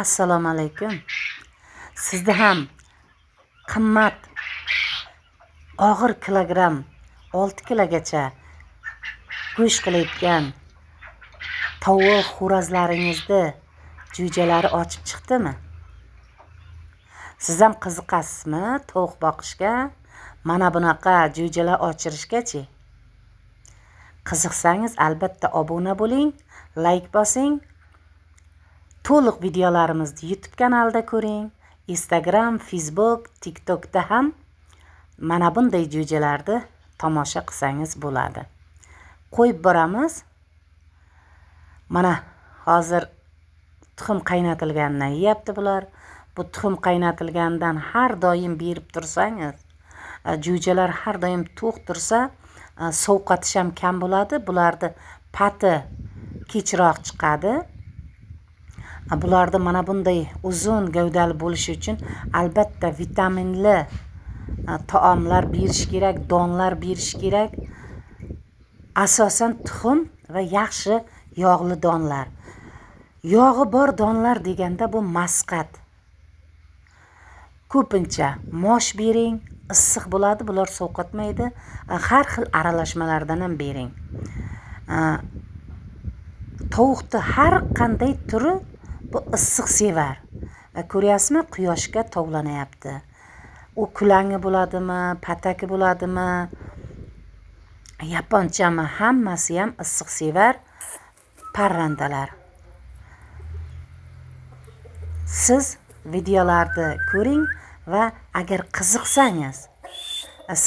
Assalomu alaykum. Sizda ham qimmat og'ir kilogramm 6 kilogacha go'sht qilayotgan tovuq xo'rozlaringizni jo'jalari ochib chiqdimi? Siz ham qiziqasizmi tovuq boqishga? Mana bunaqa jo'jalar ochirishgachi? Qiziqsangiz albatta obuna bo'ling, like bosing. To'liq videolarimizni YouTube kanalida ko'ring. Instagram, Facebook, TikTokda ham mana bunday jo'jalarni tomosha qilsangiz bo'ladi. Qo'yib boramiz. Mana hozir tuxum qaynatilgandan yeyapti bular. Bu tuxum qaynatilgandan har doim berib tursangiz, jo'jalar har doim to'q tursa, sovqatish ham kam bo'ladi. Bularni pati kechroq chiqadi. Bularda mana bunday uzun gavdali bo'lishi uchun albatta vitaminli taomlar berish kerak, donlar berish kerak. Asosan tuxum va yaxshi yog'li donlar. Yog'i bor donlar deganda bu masqat. Ko'pincha mosh bering, issiq bo'ladi, bular sovqotmaydi. Har xil aralashmalardan ham bering. Tovuqni har qanday turi bu issiq sevar. Ko'ryapsizmi, quyoshga tovlanayapti. U kulangi bo'ladimi, pataki bo'ladimi, yaponchami, hammasi ham issiq sevar parrandalar. Siz videolarni ko'ring va agar qiziqsangiz,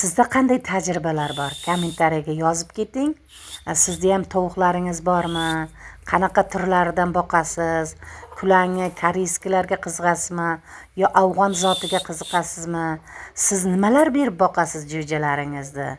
sizda qanday tajribalar bor? Kommentariyaga yozib keting. Sizda ham tovuqlaringiz bormi? Qanaqa turlaridan boqasiz? Kulangi, koreyskilarga qiziqasizmi? Yo afg'on zotiga qiziqasizmi? Siz nimalar berib boqasiz jo'jalaringizni?